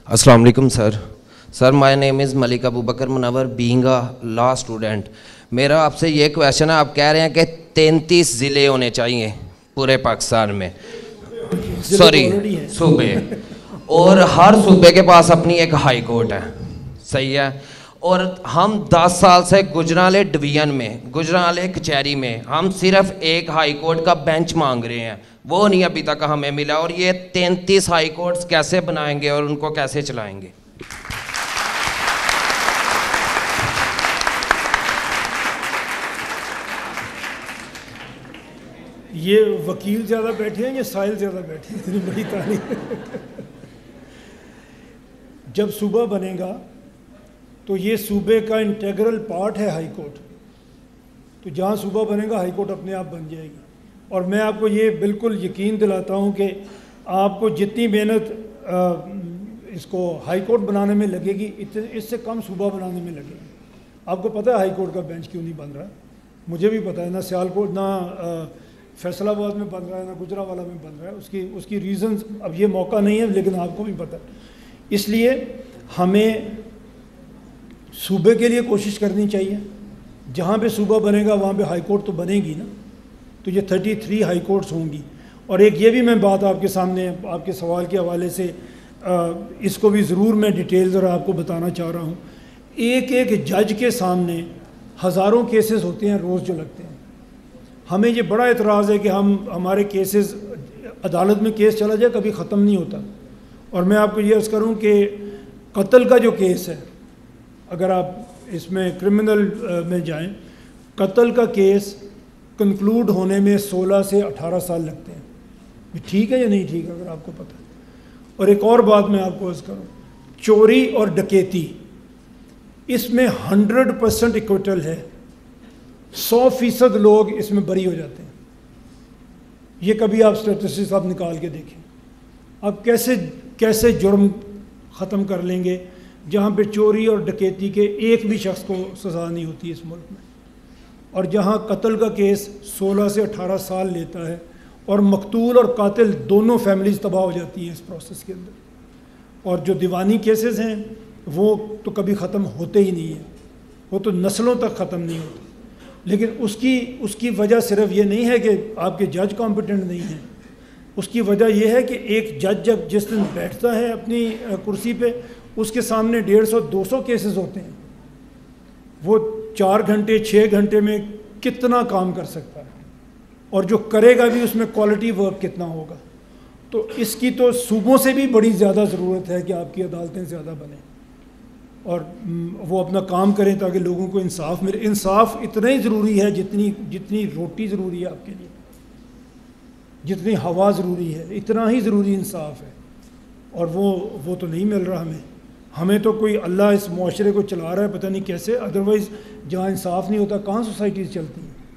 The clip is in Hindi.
अस्सलाम वालेकुम sir my name is Malik Abu Bakar Munawwar being a law student. मेरा आपसे ये क्वेश्चन है, आप कह रहे हैं कि 33 ज़िले होने चाहिए पूरे पाकिस्तान में, सॉरी सूबे, और हर सूबे के पास अपनी एक हाई कोर्ट है, सही है। और हम 10 साल से गुजरांवाले डिवीज़न में, गुजरांवाले कचहरी में हम सिर्फ एक हाई कोर्ट का बेंच मांग रहे हैं, वो नहीं अभी तक हमें मिला। और ये 33 हाई कोर्ट्स कैसे बनाएंगे और उनको कैसे चलाएंगे? ये वकील ज़्यादा बैठे हैं या साहिल ज़्यादा बैठे हैं? इतनी बड़ी तारीफ। जब सूबा बनेगा तो ये सूबे का इंटेग्रल पार्ट है हाई कोर्ट। तो जहाँ सूबा बनेगा हाई कोर्ट अपने आप बन जाएगी। और मैं आपको ये बिल्कुल यकीन दिलाता हूँ कि आपको जितनी मेहनत इसको हाई कोर्ट बनाने में लगेगी, इससे कम सूबा बनाने में लगेगी। आपको पता है हाई कोर्ट का बेंच क्यों नहीं बन रहा है? मुझे भी पता है, ना सियालकोट, ना फैसलाबाद में बन रहा है, ना गुजरांवाला में बन रहा है। उसकी रीज़न्स अब ये मौका नहीं है, लेकिन आपको भी पता है। इसलिए हमें सूबे के लिए कोशिश करनी चाहिए। जहाँ पे सूबा बनेगा वहाँ पे हाई कोर्ट तो बनेगी ना, तो ये 33 हाई कोर्ट्स होंगी। और एक ये भी मैं बात आपके सामने, आपके सवाल के हवाले से इसको भी ज़रूर मैं डिटेल ज़रा आपको बताना चाह रहा हूँ। एक एक जज के सामने हज़ारों केसेस होते हैं रोज़ जो लगते हैं। हमें ये बड़ा एतराज़ है कि हमारे केसेस, अदालत में केस चला जाए कभी ख़त्म नहीं होता। और मैं आपको ये अर्ज़ करूँ कि कत्ल का जो केस है, अगर आप इसमें क्रिमिनल में जाएं, कत्ल का केस कंक्लूड होने में 16 से 18 साल लगते हैं। ठीक है या नहीं ठीक है, अगर आपको पता है? और एक और बात मैं आपको अर्ज़ करूँ, चोरी और डकैती, इसमें 100% इक्विटल है। 100% लोग इसमें बरी हो जाते हैं। ये कभी आप स्टैटिस्टिक्स आप निकाल के देखें, आप कैसे जुर्म ख़त्म कर लेंगे जहाँ पे चोरी और डकैती के एक भी शख्स को सज़ा नहीं होती इस मुल्क में, और जहाँ कत्ल का केस 16 से 18 साल लेता है, और मकतूल और कातिल दोनों फैमिलीज़ तबाह हो जाती हैं इस प्रोसेस के अंदर। और जो दीवानी केसेस हैं वो तो कभी ख़त्म होते ही नहीं हैं, वो तो नस्लों तक ख़त्म नहीं होते। लेकिन उसकी वजह सिर्फ ये नहीं है कि आपके जज कॉम्पिटेंट नहीं हैं। उसकी वजह यह है कि एक जज जब जिस दिन बैठता है अपनी कुर्सी पे, उसके सामने 150-200 केसेस होते हैं। वो 4 घंटे 6 घंटे में कितना काम कर सकता है, और जो करेगा भी उसमें क्वालिटी वर्क कितना होगा। तो इसकी तो सूबों से भी बड़ी ज़्यादा ज़रूरत है कि आपकी अदालतें ज़्यादा बनें और वो अपना काम करें ताकि लोगों को इंसाफ मिले। इंसाफ इतना ही ज़रूरी है जितनी रोटी ज़रूरी है आपके लिए, जितनी हवा ज़रूरी है, इतना ही ज़रूरी इंसाफ है। और वो तो नहीं मिल रहा हमें तो कोई अल्लाह इस मुआशरे को चला रहा है पता नहीं कैसे। अदरवाइज़ जहाँ इंसाफ नहीं होता कहाँ सोसाइटीज़ चलती हैं।